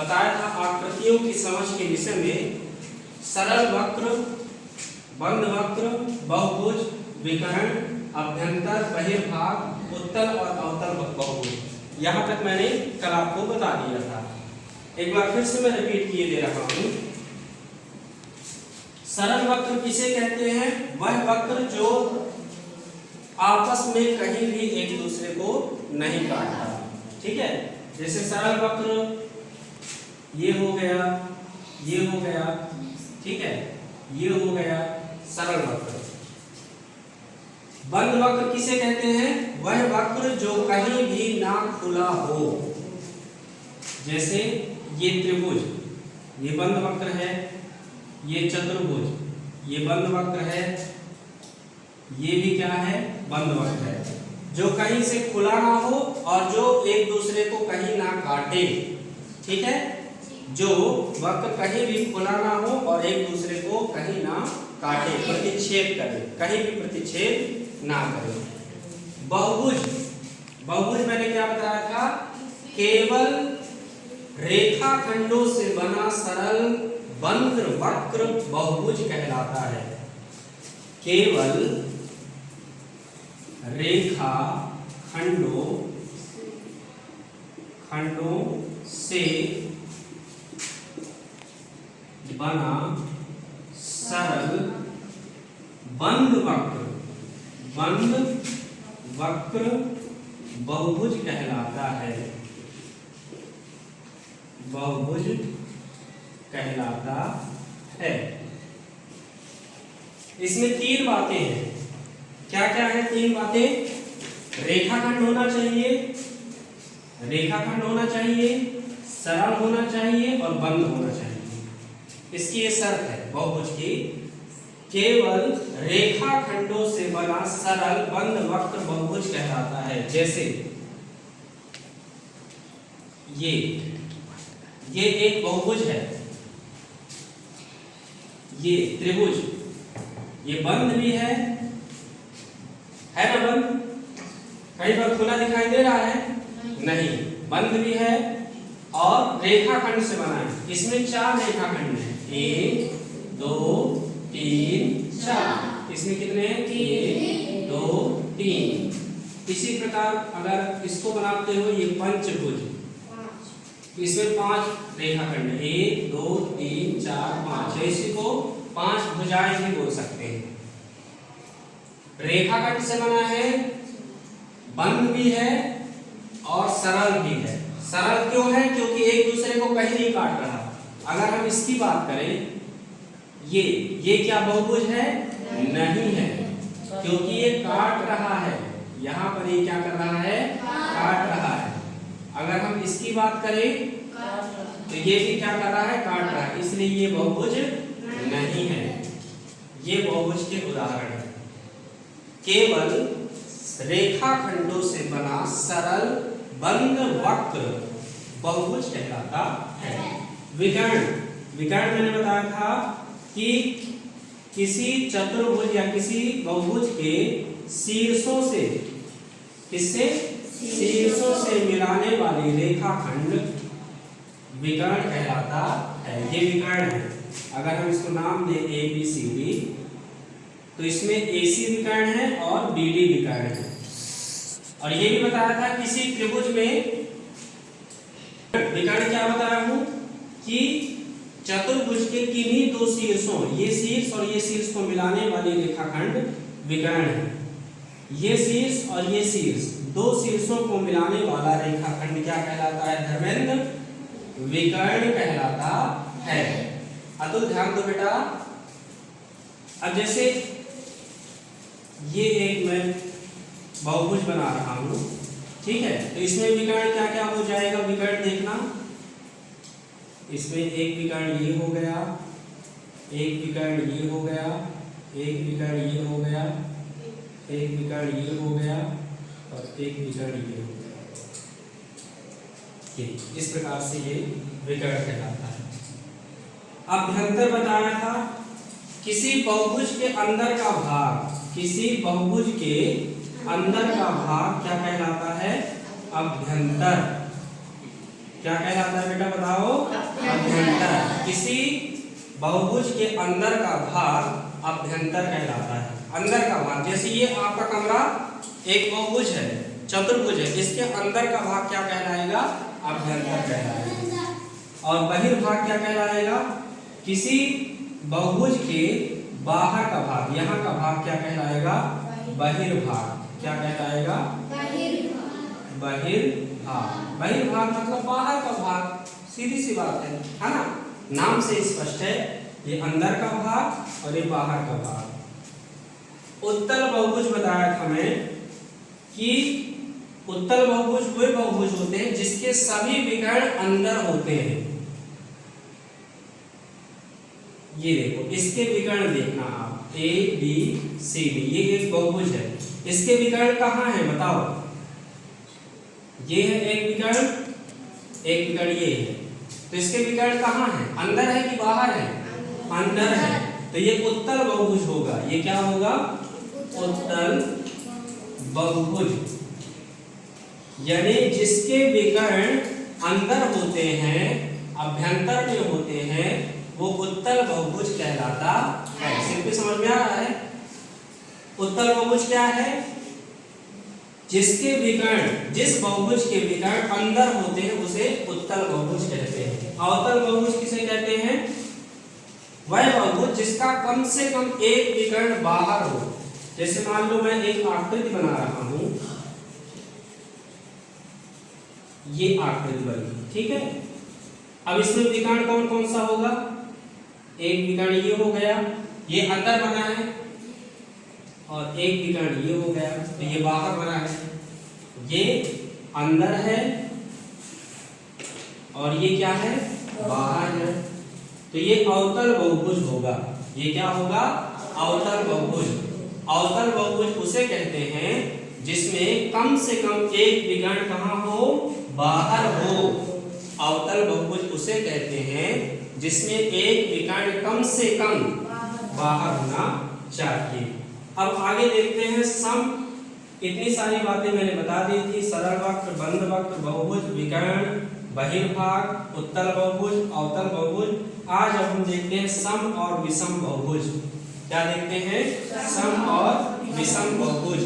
बताया था आकृतियों की समझ के विषय में सरल वक्र, बंद वक्र, बहुभुज, विकर्ण, अभ्यंतर, बहिर्भाग, उत्तल और अवतल बहुभुज। यहाँ तक मैंने कल आपको बता दिया था। एक बार फिर से मैं रिपीट किए दे रहा हूँ। सरल वक्र किसे कहते हैं? वह वक्र जो आपस में कहीं भी एक दूसरे को नहीं काटता। ठीक है, जैसे सरल वक्र ये हो गया, ये हो गया, ठीक है, ये हो गया सरल वक्र। बंद वक्र किसे कहते हैं? वह वक्र जो कहीं भी ना खुला हो। जैसे ये त्रिभुज, ये बंद वक्र है, ये चतुर्भुज, ये बंद वक्र है, ये भी क्या है? बंद वक्र है, जो कहीं से खुला ना हो और जो एक दूसरे को कहीं ना काटे। ठीक है, जो वक्र कहीं भी खुला ना हो और एक दूसरे को कहीं ना काटे, प्रतिच्छेद करे, कहीं भी प्रतिच्छेद ना करे। बहुभुज, बहुभुज मैंने क्या बताया था? केवल रेखाखंडों से बना सरल बंद वक्र बहुभुज कहलाता है। केवल रेखा खंडों से बना सरल बंद वक्र बहुभुज कहलाता है। बहुभुज कहलाता है। इसमें तीन बातें हैं। क्या क्या है तीन बातें? रेखाखंड होना चाहिए, रेखाखंड होना चाहिए, सरल होना चाहिए और बंद होना चाहिए। इसकी ये शर्त है बहुभुज की, केवल रेखाखंडों से बना सरल बंद वक्र बहुभुज कहलाता है। जैसे ये एक बहुभुज है, ये त्रिभुज, ये बंद भी है ना? बंद कहीं पर खुला दिखाई दे रहा है? नहीं, बंद भी है और रेखाखंड से बना है। इसमें चार रेखाखंड हैं, 1 2 3 4। इसमें कितने हैं? 1 2 3। इसी प्रकार अगर इसको बनाते हो, ये पंचभुज, इसमें 5 रेखाखंड, 1 2 3 4 5। इसी को 5 भुजाएं भी बोल सकते हैं। रेखाखंड से बना है, बंद भी है और सरल भी है। सरल क्यों है? क्योंकि एक दूसरे को कहीं नहीं काट रहा। अगर हम इसकी बात करें, ये क्या बहुभुज है? नहीं है, क्योंकि ये काट रहा है। यहाँ पर ये क्या कर रहा है? काट रहा है। अगर हम इसकी बात करें तो ये भी क्या कर रहा है? काट रहा है, इसलिए ये बहुभुज नहीं है। ये बहुभुज के उदाहरण है। केवल रेखाखंडों से बना सरल बंद वक्र बहुभुज कहलाता है। विकर्ण, विकर्ण मैंने बताया था कि किसी चतुर्भुज या किसी बहुभुज के शीर्षों से, किससे? शीर्षों से मिलाने वाली रेखाखंड विकर्ण कहलाता है। ये विकर्ण है। अगर हम इसको नाम दें ABCD, तो इसमें AC विकर्ण है और BD विकर्ण है। और ये भी बताया था किसी त्रिभुज में विकर्ण क्या बताया हूं कि चतुर्भुज के किन्हीं दो शीर्षों, ये शीर्ष और ये शीर्ष को मिलाने वाली रेखाखंड विकर्ण है। ये शीर्ष और ये शीर्ष, दो शीर्षों को मिलाने वाला रेखाखंड क्या कहलाता है धर्मेंद्र? विकर्ण कहलाता है। अतुल ध्यान दो बेटा। अब जैसे ये एक मैं बहुभुज बना रहा हूं, ठीक है, तो इसमें विकर्ण क्या क्या हो जाएगा? विकर्ण देखना, इसमें एक विकर्ण ये हो गया, एक विकर्ण ये हो गया, एक विकर्ण ये हो गया, एक विकर्ण ये हो गया और एक विकर्ण ये हो गया। इस प्रकार से ये विकर्ण कहलाता है। अभ्यंतर बताया था किसी बहुभुज के अंदर का भाग, किसी बहुभुज के अंदर का भाग क्या कहलाता है? अभ्यंतर। क्या कहलाता है बेटा बताओ? अभ्यंतर। किसी बहुभुज के अंदर का भाग अभ्यंतर कहलाता है। अंदर का भाग, जैसे ये आपका कमरा एक बहुभुज है, चतुर्भुज है, इसके अंदर का भाग क्या कहलाएगा? अभ्यंतर कहलाएगा। और बहिर्भाग क्या कहलाएगा? किसी बहुभुज के बाहर का भाग, यहाँ का भाग क्या कहलाएगा? बहिर्भाग। क्या कहलाएगा? बहिर्भाग। बहिर्भाग मतलब बाहर का भाग, सीधी सी बात है ना? नाम से स्पष्ट है, ये अंदर का भाग और ये बाहर का भाग। उत्तल बहुभुज बताया था मैं कि उत्तल बहुभुज वे बहुभुज होते हैं जिसके सभी विकर्ण अंदर होते हैं। ये देखो, इसके विकर्ण देखना आप, ए बी सी डी, ये एक बहुभुज है। इसके विकर्ण कहाँ है बताओ? ये है एक विकर्ण, एक विकर्ण ये है। तो इसके विकर्ण कहाँ है? अंदर है कि बाहर है? अंदर है। तो ये उत्तल बहुभुज होगा। ये क्या होगा? उत्तल बहुभुज, यानी जिसके विकर्ण अंदर होते हैं, अभ्यंतर में होते हैं, वो उत्तल बहुभुज कहलाता है। सिंपल समझ में आ रहा है? उत्तल बहुभुज क्या है? जिसके विकर्ण, जिस बहुभुज के विकर्ण अंदर होते हैं उसे उत्तल बहुभुज कहते हैं। अवतल बहुभुज किसे कहते हैं? वह बहुभुज जिसका कम से कम एक विकर्ण बाहर हो। जैसे मान लो मैं एक आकृति बना रहा हूं, ये आकृति बनी, ठीक है? अब इसमें विकर्ण कौन कौन सा होगा? एक विकर्ण ये हो गया, ये अंदर बना है, और एक विकर्ण ये हो गया, तो ये बाहर बना है। ये अंदर है और ये क्या है? बाहर है। तो ये अवतल बहुभुज होगा। ये क्या होगा? अवतल बहुभुज। अवतल बहुभुज उसे कहते हैं जिसमें कम से कम एक विकर्ण कहाँ हो? बाहर हो। अवतल बहुभुज उसे कहते हैं जिसमें एक विकर्ण कम से कम बाहर होना चाहिए। अब आगे देखते हैं सम। इतनी सारी बातें मैंने बता दी थी, सरल वक्र, बंद वक्र, बहुभुज, विकर्ण, बहिर्भाग, उत्तल बहुभुज, अवतल बहुभुज। आज अब हम देखते हैं सम और विषम बहुभुज। क्या देखते हैं? सम और विषम बहुभुज।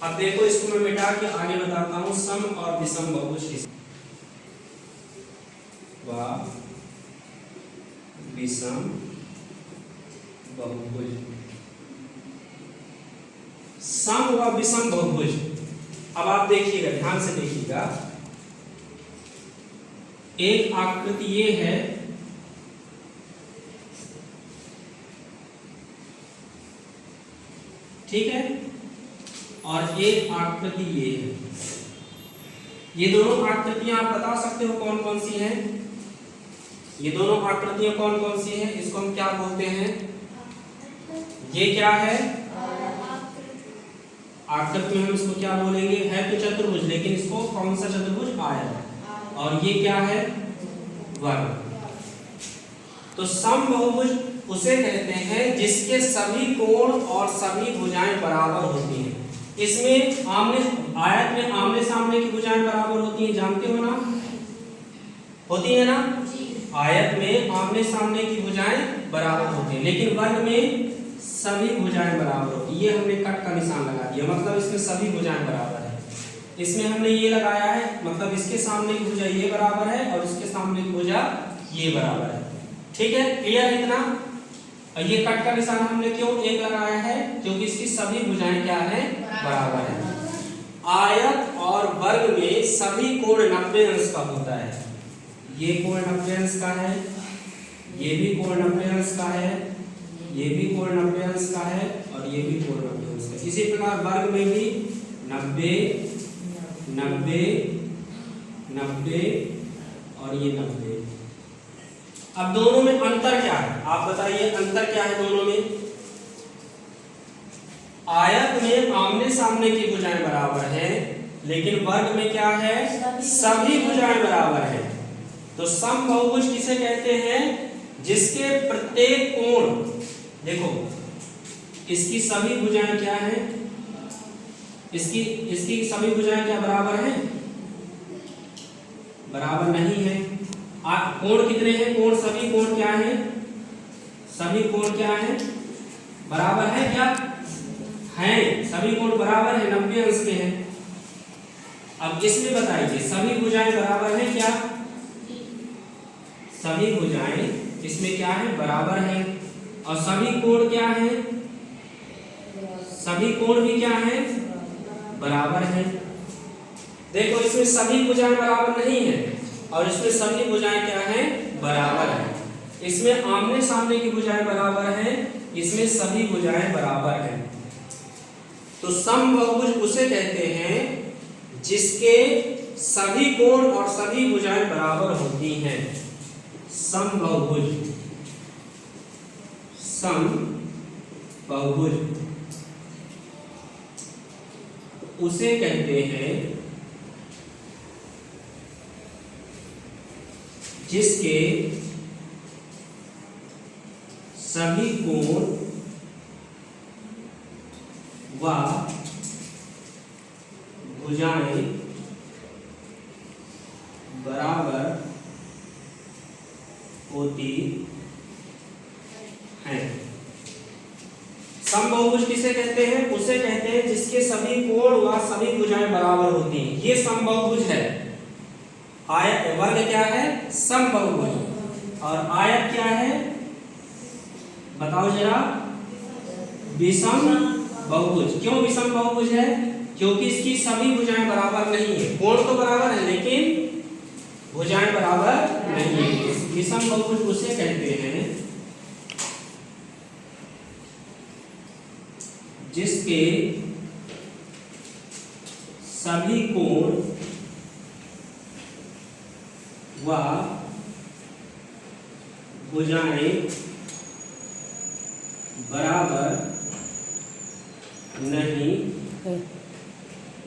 अब देखो, इसको मैं मिटा के आगे बताता हूं सम और विषम बहुभुज किस। विषम बहुभुज, सम व विषम बहुभुज। अब आप देखिएगा, ध्यान से देखिएगा। एक आकृति ये है, ठीक है, और एक आकृति ये है। ये दोनों आकृतियां आप बता सकते हो कौन कौन सी हैं? ये दोनों आकृतियां कौन कौन सी हैं? इसको हम क्या बोलते हैं? ये क्या है? आकृति में हम इसको क्या बोलेंगे? है तो चतुर्भुज, लेकिन इसको कौन सा चतुर्भुज? आयत। और ये क्या है? वर्ग। तो सम बहुभुज उसे कहते हैं जिसके सभी कोण और सभी भुजाएं बराबर होती हैं। इसमें आयत में आमने सामने की भुजाएं बराबर होती हैं, जानते हो ना? होती है ना? आयत में आमने सामने की भुजाएं बराबर होती हैं, लेकिन वर्ग में सभी भुजाएं बराबर होती है। ये हमने कट का निशान लगा दिया, मतलब इसमें सभी भुजाएं बराबर है। इसमें हमने ये लगाया है, मतलब इसके सामने की भुजा ये बराबर है और इसके सामने की भुजा ये बराबर है। ठीक है, क्लियर इतना? और ये कट का निशान हमने क्यों एक लगाया है? क्योंकि इसकी सभी भुजाएं क्या है? बराबर है। आयत और वर्ग में सभी कोण 90 अंश का होता है। ये कोण 90 अंश का है, ये भी कोण 90 अंश का है, ये भी कोण 90 अंश का है, और ये भी कोण 90 अंश का। इसी प्रकार वर्ग में भी 90, 90, 90 और ये 90। अब दोनों में अंतर क्या है? आप बताइए, अंतर क्या है दोनों में? आयत में आमने सामने की भुजाएं बराबर है, लेकिन वर्ग में क्या है? सभी भुजाएं बराबर है। तो सम बहुभुज किसे कहते हैं? जिसके प्रत्येक कोण, देखो इसकी सभी भुजाएं क्या हैं? इसकी सभी भुजाएं क्या बराबर हैं? बराबर नहीं है। कोण कितने हैं? कोण सभी कोण क्या है? सभी कोण क्या है? बराबर है क्या? हैं, सभी कोण बराबर है, 90 अंश के हैं। अब इसमें बताइए सभी भुजाएं बराबर है क्या? सभी भुजाएं इसमें क्या है? बराबर है। और सभी कोण क्या है? सभी कोण भी क्या है? बराबर है। देखो इसमें सभी भुजाएं बराबर नहीं है और इसमें सभी भुजाएं क्या है? बराबर है। इसमें आमने सामने की भुजाएं बराबर है, इसमें सभी भुजाएं बराबर हैं। तो समबाहुभुज उसे कहते हैं जिसके सभी कोण और सभी भुजाएं बराबर होती हैं। समबाहुभुज, समबाहुभुज उसे कहते हैं जिसके सभी कोण व भुजाएं बराबर होती हैं। समबाहुभुज किसे कहते हैं? उसे कहते हैं जिसके सभी कोण व सभी भुजाएं बराबर होती हैं। ये समबाहुभुज है। आयत वर्ग क्या है? समबाहुभुज। और आयत क्या है? बताओ जरा। विषम बहुभुज। क्यों विषम बहुभुज है? क्योंकि इसकी सभी भुजाएं बराबर नहीं है। कोण तो बराबर है लेकिन भुजाएं बराबर नहीं है। विषम बहुभुज उसे कहते हैं जिसके सभी कोण व भुजाएं बराबर नहीं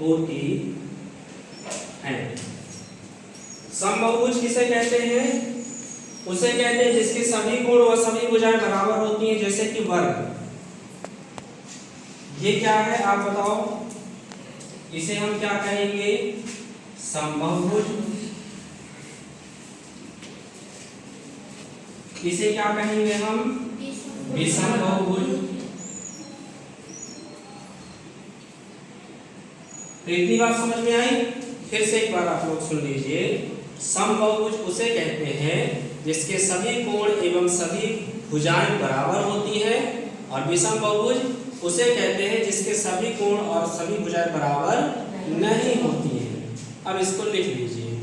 होती हैं। समबाहुभुज किसे कहते हैं? उसे कहते हैं जिसके सभी कोण व सभी भुजाएं बराबर होती हैं, जैसे कि वर्ग। ये क्या है आप बताओ? इसे हम क्या कहेंगे? समबाहुभुज। इसे क्या कहेंगे हम? विषम बहुभुज। तो इतनी बात समझ में आई? फिर से एक बार आप लोग सुन लीजिए। समबाहुभुज उसे कहते हैं जिसके सभी कोण एवं सभी भुजाएं बराबर होती है, और विषम बहुभुज उसे कहते हैं जिसके सभी कोण और सभी भुजाएं बराबर नहीं होती हैं। अब इसको लिख लीजिए।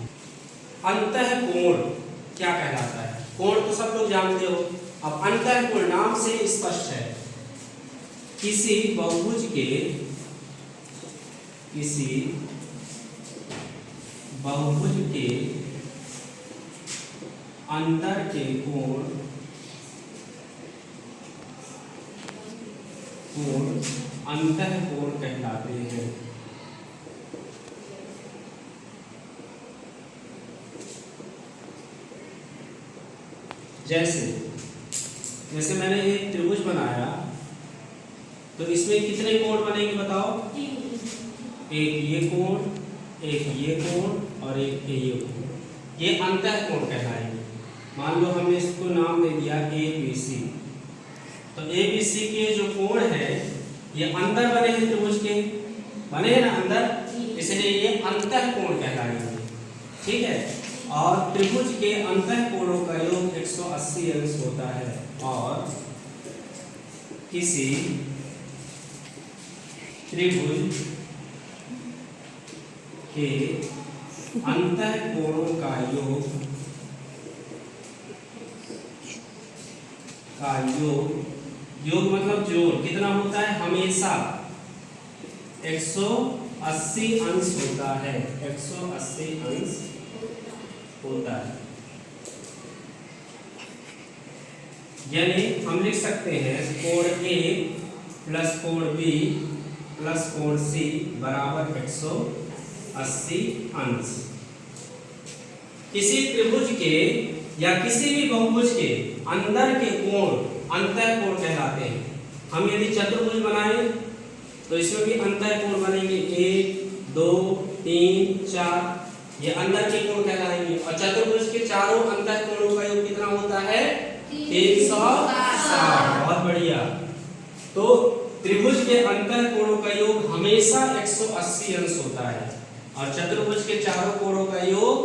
अंतःकोण क्या कहलाता है? कोण तो सब लोग जानते हो। अब अंतःकोण नाम से स्पष्ट है किसी बहुभुज के अंदर के कोण अंतःकोण कहलाते हैं। जैसे मैंने एक त्रिभुज बनाया तो इसमें कितने कोण बनेंगे बताओ? एक ये कोण, एक ये कोण और एक ये कोण। ये अंतःकोण कहलाएंगे। मान लो हमने इसको नाम दे दिया ABC। तो ABC के जो कोण है ये अंदर बने हैं, त्रिभुज के बने हैं ना अंदर, इसलिए ये अंतःकोण कहलाएंगे। ठीक है। और त्रिभुज के अंतःकोणों का योग 180 अंश होता है। और किसी त्रिभुज के अंतःकोणों का योग मतलब जोड़ कितना होता है? हमेशा 180 अंश होता है। 180 अंश होता है। यानी हम लिख सकते हैं कोण A प्लस कोण B प्लस कोण C बराबर 180 अंश। किसी त्रिभुज के या किसी भी बहुभुज के अंदर के कोण अंतःकोण कहलाते हैं। हम यदि चतुर्भुज बनाएं तो इसमें भी अंतःकोण बनेंगे। 1 2 3 4 ये अंदर के कोण कहलाएंगे। चारों अंतःकोणों का योग कितना होता है? 360। बहुत बढ़िया। तो त्रिभुज के अंतःकोणों का योग हमेशा 180 अंश होता है और चतुर्भुज के चारों कोणों का योग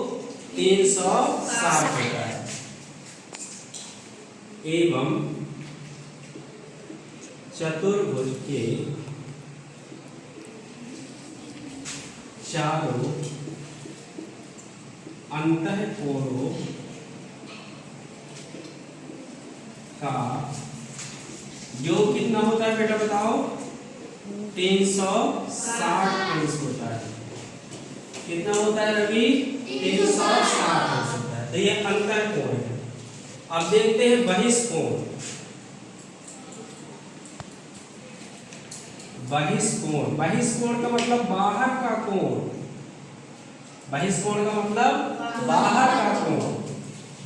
360 होता है। एवं चतुर्भुज के चारों अंतःकोणों का योग कितना होता है बेटा बताओ? 360 अंश होता है। कितना होता है रवि? 360 अंश होता है। तो ये अंतःकोण है। अब देखते हैं बहिष्कोण। बहिष्कोण, बहिष्कोण का मतलब बाहर का कोण। बहिष्कोण का मतलब बाहर का कोण।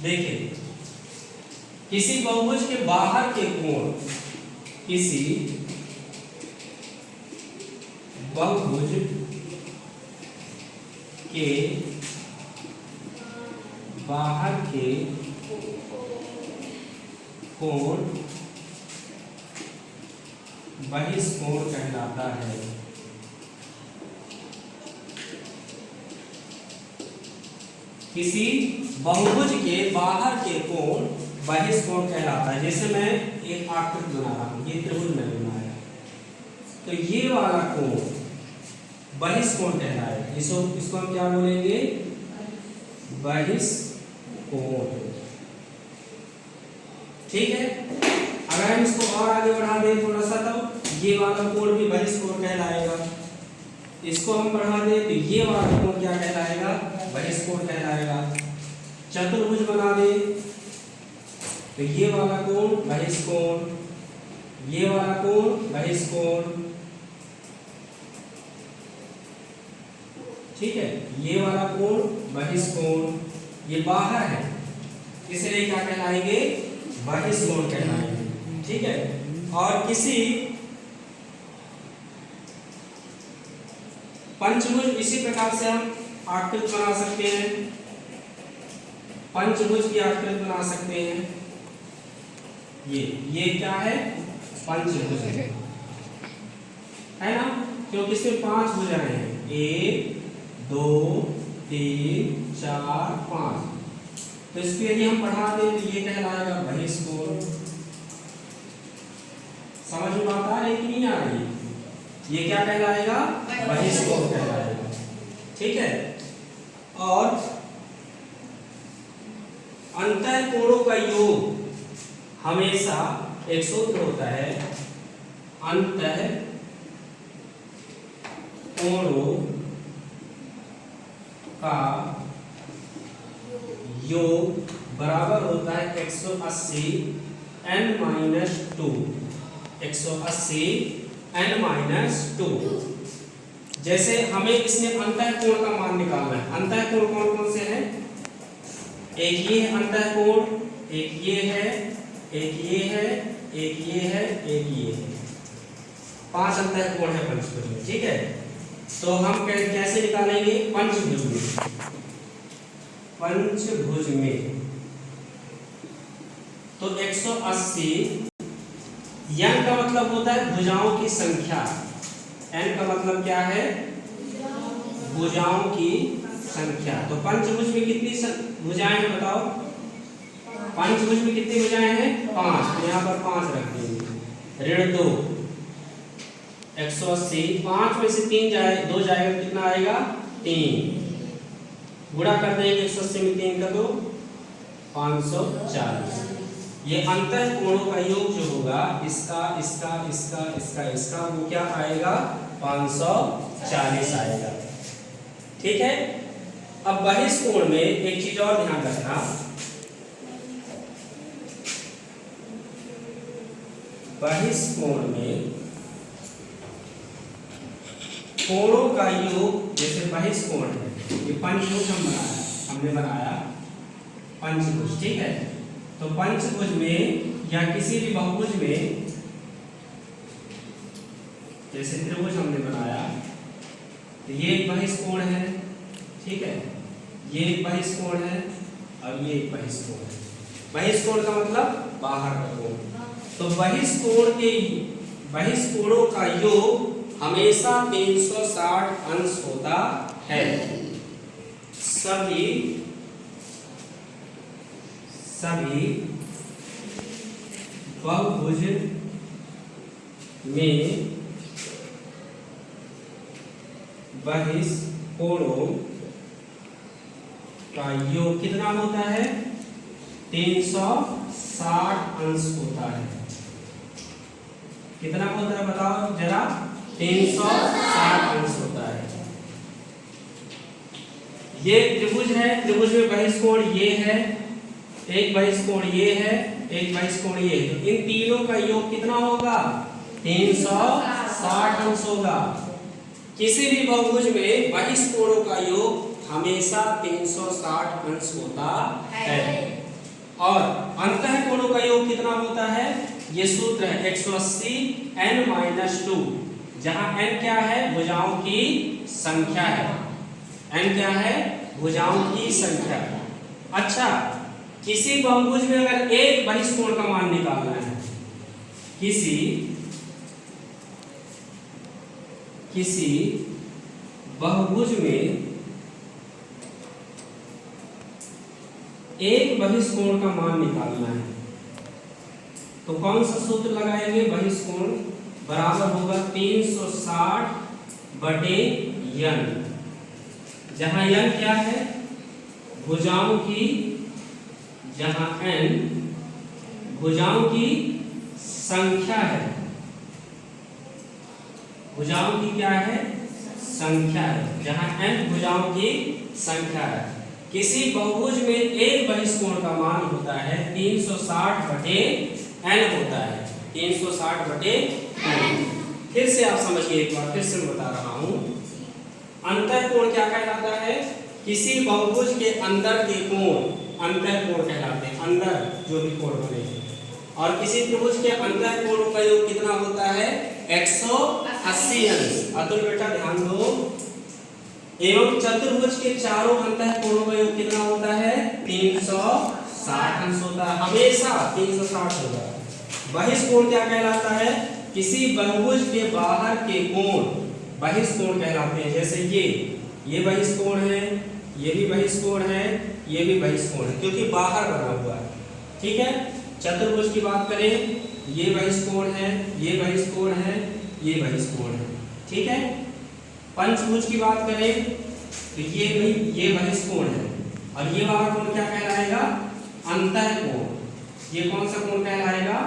देखिए, किसी बहुभुज के बाहर के कोण, किसी बहुभुज के बाहर के कोण बहिष्कोण कहलाता है। किसी बहुभुज के बाहर के कोण बहिष्कोण कहलाता है। जैसे मैं एक आकृति बना रहा हूं, ये त्रिभुज मैंने बनाया, तो ये वाला कोण बहिष्कोण कहलाएगा। इसको हम क्या बोलेंगे? बहिष्कोण। ठीक है। अगर हम इसको और आगे बढ़ा दें थोड़ा सा, तो ये वाला कोण भी बहिष्कोण कहलाएगा। इसको हम बढ़ा दें तो ये वाला कोण क्या कहलाएगा? बहिष्कोण कहलाएगा। चतुर्भुज बना दे तो ये वाला कोण बहिष्कोण, ये वाला कोण बहिष्कोण। ठीक है, ये वाला कोण बहिष्कोण, ये बाहर है इसलिए क्या कहलाएंगे? बहिष्कोण कहलाएंगे। ठीक है। और किसी पंचभुज इसी प्रकार से हम आकृति बना सकते हैं। पंचभुज की आकृति बना सकते हैं। ये क्या है? पंचभुज है ना, क्योंकि इसमें 5 भुजाएं हैं। 1 2 3 4 5। तो इसको यदि हम बढ़ा दें तो ये कहलाएगा बहिष्कोण। समझ में बात आ रही कि नहीं आ रही? ये क्या कहलाएगा? बहिष्कोण कहलाएगा। ठीक है। और अंतःकोणों का योग हमेशा एक सूत्र होता है, अंतःकोणों का योग बराबर होता है 180 n-2। 180 n-2। जैसे हमें इसमें अंतःकोण का मान निकालना है। अंतःकोण कौन कौन से हैं? एक ये अंतःकोण, एक ये है, एक ये है, एक ये है, एक ये है। 5 अंतःकोण है पंचभुज में। ठीक है। तो हम कैसे निकालेंगे? पंचभुज में। पंचभुज में तो 180, n का मतलब होता है भुजाओं की संख्या। n का मतलब क्या है? भुजाओं की संख्या। तो पंचभुज में कितनी भुजाएं हैं बताओ? पंचभुज में कितनी भुजाएं हैं? 5। तो यहाँ पर 5 रख देंगे। ऋण 2 180, 5 में से 2 जाएगा, कितना आएगा? 3। गुणा कर देंगे 180 में 3 का तो 540। ये अंतःकोणों का योग जो होगा, इसका इसका इसका इसका इसका, वो क्या आएगा? 540 आएगा। ठीक है। अब बहिष्कोण में एक चीज और ध्यान रखना, बहिष्कोण में कोणों का योग, जैसे बहिष्कोण है, ये पंचभुज हमने बनाया पंचभुज। ठीक है। तो पंचभुज में या किसी भी बहुभुज में, जैसे त्रिभुज हमने बनाया, तो ये एक बहिष्कोण है। ठीक है, ये एक बहिष्कोण है, और ये एक बहिष्कोण है। बहिष्कोण का मतलब बाहर का कोण। तो बहिष्कोणों का योग हमेशा 360 अंश होता है। सभी बहुभुज में बहिष्कोणों का योग कितना होता है? 360 अंश होता है। कितना होता है बताओ जरा? 360 अंश होता है। ये त्रिभुज है, त्रिभुज में बहिष्कोण ये है, एक बहिष्कोण ये है, एक बहिष्कोण ये है। तो इन तीनों का योग कितना होगा? 360 अंश होगा। किसी भी बहुभुज में बहिष्कोणों का योग हमेशा 360 अंश होता है। और अंतःकोणों का योग कितना होता है? ये सूत्र है 180 n-2, जहां n क्या है? भुजाओं की संख्या है। n क्या है? भुजाओं की संख्या। अच्छा, किसी बहुभुज में अगर एक बहिष्कोण का मान निकालना है, किसी बहुभुज में एक बहिष्कोण का मान निकालना है, तो कौन सा सूत्र लगाएंगे? बहिष्कोण बराबर होगा 360 बटे n, जहां n क्या है? भुजाओं की, जहां n भुजाओं की संख्या है। भुजाओं की क्या है? संख्या है। जहां n भुजाओं की संख्या है। किसी बहुभुज में एक बहिष्कोण का मान होता है 360 बटे n होता है। 360 बटे n। फिर से आप समझिए, एक बार फिर से मैं बता रहा हूं। अंतःकोण क्या कहलाता है? किसी बहुभुज के अंदर के कोण अंतःकोण कहलाते हैं। अंदर जो भी कोण बने। और किसी त्रिभुज के अंतःकोणों का योग कितना होता है? 180 अंश। अतुल बेटा ध्यान दो। एवं चतुर्भुज के चारों अंतःकोणों का योग कितना होता है? 360 अंश होता है। हमेशा 360 होगा। बहिष्कोण क्या कहलाता है? किसी बहुभुज के बाहर के कोण बहिष्कोण कहलाते हैं। जैसे ये बहिष्कोण है, ये भी बहिष्कोण है, ये भी बहिष्कोण है, क्योंकि बाहर बना हुआ है। ठीक है। चतुर्भुज की बात करें, ये बहिष्कोण है, ये बहिष्कोण है, ये बहिष्कोण है। ठीक है। पंचभुज की बात करें तो ये बहिष्कोण है, और ये वाला कोण क्या कहलाएगा? अंतःकोण। ये कौन सा कोण कहलाएगा?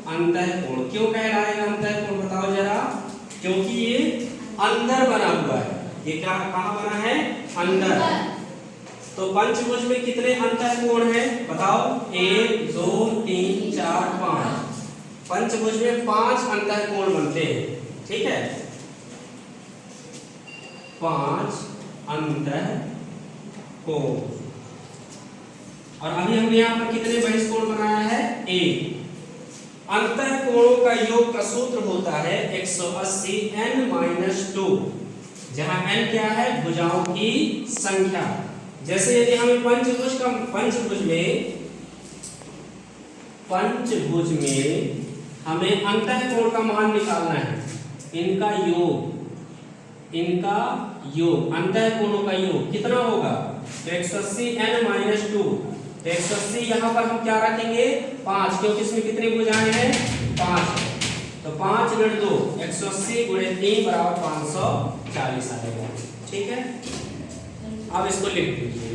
अंतःकोण। क्यों कहलाएगा अंतःकोण बताओ जरा? क्योंकि ये अंदर बना हुआ है। ये क्या कहाँ बना है? अंदर। तो पंचभुज में कितने अंतःकोण हैं बताओ? 1 2 3 4 5। पंचभुज में 5 अंतःकोण बनते हैं। ठीक है। 5 अंतःकोण। और अभी हमने यहाँ पर कितने बहिष्कोण बनाया है? 1। अंतःकोणों का योग का सूत्र होता है 180 n-2, जहां n क्या है? भुजाओं की संख्या। जैसे यदि हमें पंचभुज में हमें अंतःकोण का मान निकालना है, इनका योग अंतःकोणों का योग कितना होगा? 180 n-2। 180 यहाँ पर हम क्या रखेंगे? 5, क्योंकि इसमें कितनी भुजाएं हैं? 5। तो 5 × 2 180 × 3 बराबर 540 आएगा। ठीक है। अब इसको लिख दीजिए।